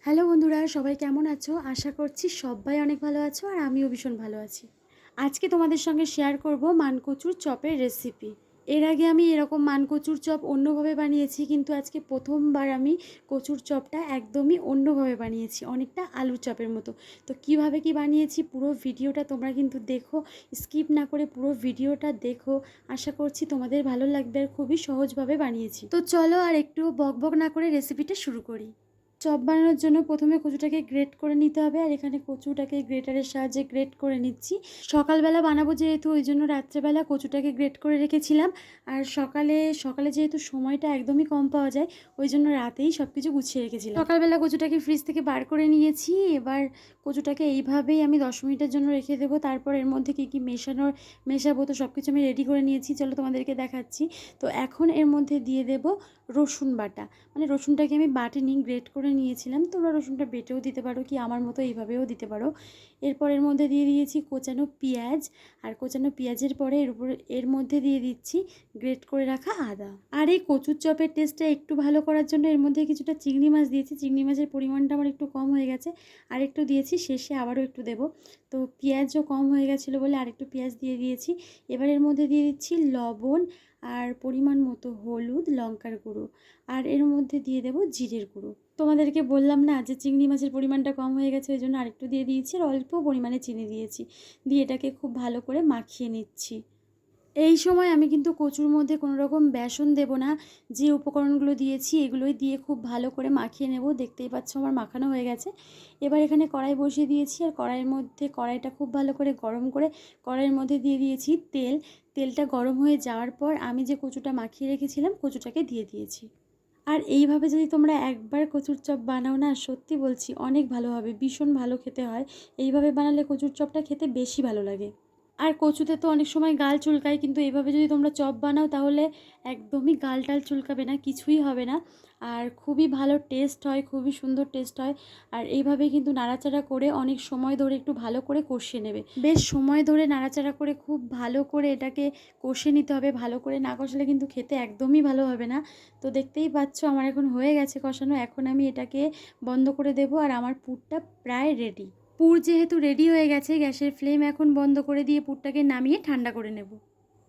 Hello বন্ধুরা, সবাই কেমন আছো? আশা করছি সবাই অনেক ভালো আছো আর আমিও ভীষণ ভালো আছি। আজকে তোমাদের সঙ্গে শেয়ার করব মানকচুর চপের রেসিপি। এর আগে আমি এরকম মানকচুর চপ অন্যভাবে বানিয়েছি, কিন্তু আজকে প্রথমবার আমি কচুর চপটা একদমই অন্যভাবে বানিয়েছি, অনেকটা আলুর চপের মতো। তো কিভাবে কি বানিয়েছি পুরো ভিডিওটা তোমরা কিন্তু দেখো, স্কিপ না করে পুরো ভিডিওটা দেখো। আশা করছি তোমাদের ভালো লাগবে আর খুবই সহজভাবে বানিয়েছি। তো চলো আর একটু বকবক না করে রেসিপিটা শুরু করি। চপ বানানোর জন্য প্রথমে কচুটাকে গ্রেট করে নিতে হবে, আর এখানে কচুটাকে গ্রেটারের সাহায্যে গ্রেট করে নিচ্ছি। সকালবেলা বানাবো যেহেতু, ওই জন্য রাত্রেবেলা কচুটাকে গ্রেট করে রেখেছিলাম। আর সকালে সকালে যেহেতু সময়টা একদমই কম পাওয়া যায়, ওই জন্য রাতেই সব কিছু গুছিয়ে রেখেছিলাম। সকালবেলা কচুটাকে ফ্রিজ থেকে বার করে নিয়েছি। এবার কচুটাকে এইভাবেই আমি 10 মিনিটের জন্য রেখে দেবো। তারপর এর মধ্যে কী কী মেশাবো তো সব কিছু আমি রেডি করে নিয়েছি, চলো তোমাদেরকে দেখাচ্ছি। তো এখন এর মধ্যে দিয়ে দেব রসুন বাটা, মানে রসুনটাকে আমি বাটিনি, গ্রেট করে নিয়েছিলাম। তোমরা রসুনটা বেটেও দিতে পারো, কি আমার মতো এইভাবেও দিতে পারো। এরপর এর মধ্যে দিয়ে দিয়েছি কোচানো পেঁয়াজ, আর কোচানো পেঁয়াজের পরে এর মধ্যে দিয়ে দিচ্ছি গ্রেট করে রাখা আদা। আর এই কচুর চপের টেস্টটা একটু ভালো করার জন্য এর মধ্যে কিছুটা চিংড়ি মাছ দিয়েছি। চিংড়ি মাছের পরিমাণটা আমার একটু কম হয়ে গেছে, আর একটু দিয়েছি, শেষে আবারও একটু দেব। তো পেঁয়াজও কম হয়ে গেছিলো বলে আরেকটু পেঁয়াজ দিয়ে দিয়েছি। এবার এর মধ্যে দিয়ে দিচ্ছি লবণ, আর পরিমাণ মতো হলুদ, লঙ্কার গুঁড়ো, আর এর মধ্যে দিয়ে দেব জিরের গুঁড়ো। তোমাদেরকে বললাম না যে চিংড়ি মাছের পরিমাণটা কম হয়ে গেছে, ওই জন্য আরেকটু দিয়ে দিয়েছি, আর অল্প পরিমাণে চিনি দিয়েছি। দিয়ে এটাকে খুব ভালো করে মাখিয়ে নিচ্ছি। এই সময় আমি কিন্তু কচুর মধ্যে কোনো রকম বেসন দেব না। যে উপকরণগুলো দিয়েছি এগুলোই দিয়ে খুব ভালো করে মাখিয়ে নেব। দেখতেই পাচ্ছ আমার মাখানো হয়ে গেছে। এবার এখানে কড়াই বসিয়ে দিয়েছি, আর কড়াইটা খুব ভালো করে গরম করে কড়াইয়ের মধ্যে দিয়ে দিয়েছি তেল। তেলটা গরম হয়ে যাওয়ার পর আমি যে কচুটা মাখিয়ে রেখেছিলাম কচুটাকে দিয়ে দিয়েছি। আর এইভাবে যদি তোমরা একবার কচুর চপ বানাও না, সত্যি বলছি অনেক ভালো হবে, ভীষণ ভালো খেতে হয়। এইভাবে বানালে কচুর চপটা খেতে বেশি ভালো লাগে। আর কচুতে তো অনেক সময় গাল চুলকায়, কিন্তু এইভাবে যদি তোমরা চপ বানাও তাহলে একদমই গাল টাল চুলকাবে না, কিছুই হবে না। আর খুবই ভালো টেস্ট হয়, খুবই সুন্দর টেস্ট হয়। আর এইভাবে কিন্তু নাড়াচাড়া করে অনেক সময় ধরে একটু ভালো করে কষিয়ে নেবে। বেশ সময় ধরে নাড়াচাড়া করে খুব ভালো করে এটাকে কষে নিতে হবে। ভালো করে না কষালে কিন্তু খেতে একদমই ভালো হবে না। তো দেখতেই পাচ্ছ আমার এখন হয়ে গেছে কষানো। এখন আমি এটাকে বন্ধ করে দেব, আর আমার পুরটা প্রায় রেডি। পুর যেহেতু রেডি হয়ে গেছে, গ্যাসের ফ্লেম এখন বন্ধ করে দিয়ে পুরটাকে নামিয়ে ঠান্ডা করে নেব।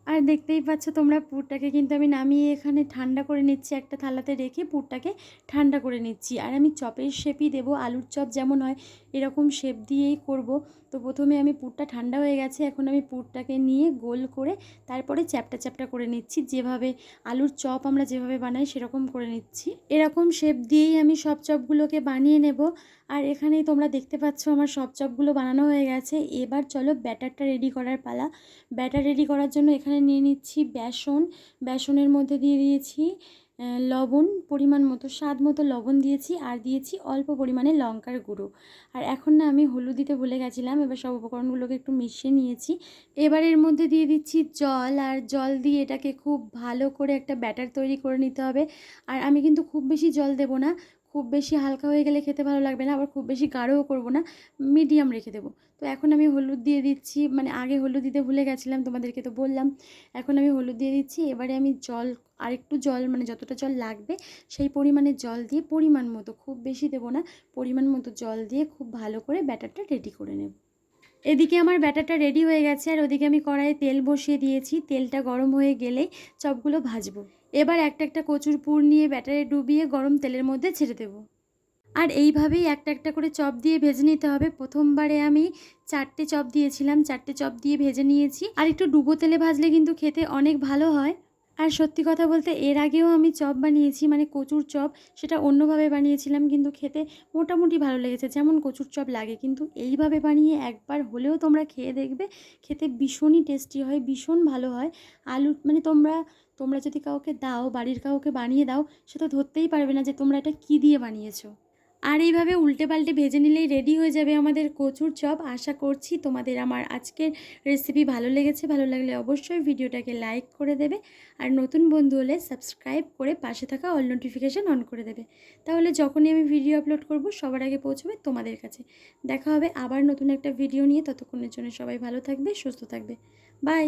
আর দেখতেই পাচ্ছ তোমরা পুরটাকে কিন্তু আমি নামিয়ে এখানে ঠান্ডা করে নিচ্ছি, একটা থালাতে রেখে পুরটাকে ঠান্ডা করে নিচ্ছি। আর আমি চপের শেপই দেবো, আলুর চপ যেমন হয় এরকম শেপ দিয়েই করব। তো প্রথমে আমি পুরটা ঠান্ডা হয়ে গেছে, এখন আমি পুরটাকে নিয়ে গোল করে তারপরে চ্যাপটা চ্যাপটা করে নিচ্ছি, যেভাবে আলুর চপ আমরা যেভাবে বানাই সেরকম করে নিচ্ছি। এরকম শেপ দিয়েই আমি সব চপগুলোকে বানিয়ে নেব। আর এখানেই তোমরা দেখতে পাচ্ছ আমার সব চপগুলো বানানো হয়ে গেছে। এবার চলো ব্যাটারটা রেডি করার পালা। ব্যাটার রেডি করার জন্য এখানে নিয়ে নিচ্ছি বেসনের মধ্যে দিয়ে দিয়েছি লবণ, পরিমাণ মতো স্বাদ মতো লবণ দিয়েছি, আর দিয়েছি অল্প পরিমাণে লঙ্কার গুঁড়ো। আর এখন না আমি হলুদ দিতে ভুলে গেছিলাম। এবার সব উপকরণগুলোকে একটু মিশিয়ে নিয়েছি। এবার এর মধ্যে দিয়ে দিচ্ছি জল, আর জল দিয়ে এটাকে খুব ভালো করে একটা ব্যাটার তৈরি করে নিতে হবে। আর আমি কিন্তু খুব বেশি জল দেব না, খুব বেশি হালকা হয়ে গেলে খেতে ভালো লাগবে না, আবার খুব বেশি গাঢ়ও করব না, মিডিয়াম রেখে দেবো। তো এখন আমি হলুদ দিয়ে দিচ্ছি, মানে আগে হলুদ দিতে ভুলে গেছিলাম, তোমাদেরকে তো বললাম। এখন আমি হলুদ দিয়ে দিচ্ছি। এবারে আমি আরেকটু জল, মানে যতটা জল লাগবে সেই পরিমাণে জল দিয়ে, পরিমাণ মতো, খুব বেশি দেবো না, পরিমাণ মতো জল দিয়ে খুব ভালো করে ব্যাটারটা রেডি করে নেব। এদিকে আমার ব্যাটারটা রেডি হয়ে গেছে, আর ওদিকে আমি কড়াইয়ে তেল বসিয়ে দিয়েছি। তেলটা গরম হয়ে গেলেই চপগুলো ভাজবো। এবার একটা একটা কচুর পুর নিয়ে ব্যাটারে ডুবিয়ে গরম তেলের মধ্যে ছেড়ে দেবো। আর এইভাবেই একটা একটা করে চপ দিয়ে ভেজে নিতে হবে। প্রথমবারে আমি 4টে চপ দিয়েছিলাম, 4টে চপ দিয়ে ভেজে নিয়েছি। আর একটু ডুবো তেলে ভাজলে কিন্তু খেতে অনেক ভালো হয়। আর সত্যি কথা বলতে এর আগেও আমি চপ বানিয়েছি, মানে কচুর চপ, সেটা অন্যভাবে বানিয়েছিলাম, কিন্তু খেতে মোটামুটি ভালো লেগেছে, যেমন কচুর চপ লাগে। কিন্তু এইভাবে বানিয়ে একবার হলেও তোমরা খেয়ে দেখবে, খেতে ভীষণই টেস্টি হয়, ভীষণ ভালো হয়। আলু, মানে তোমরা যদি কাউকে দাও, বাড়ির কাউকে বানিয়ে দাও, সে তো ধরতেই পারবে না যে তোমরা এটা কী দিয়ে বানিয়েছো। আর এইভাবে উল্টে পাল্টে ভেজে নিলেই রেডি হয়ে যাবে আমাদের কচুর চপ। আশা করছি তোমাদের আমার আজকের রেসিপি ভালো লেগেছে। ভালো লাগলে অবশ্যই ভিডিওটাকে লাইক করে দেবে, আর নতুন বন্ধু হলে সাবস্ক্রাইব করে পাশে থাকা অল নোটিফিকেশান অন করে দেবে। তাহলে যখনই আমি ভিডিও আপলোড করব সবার আগে পৌঁছবে তোমাদের কাছে। দেখা হবে আবার নতুন একটা ভিডিও নিয়ে। ততক্ষণের জন্য সবাই ভালো থাকবে, সুস্থ থাকবে। বাই।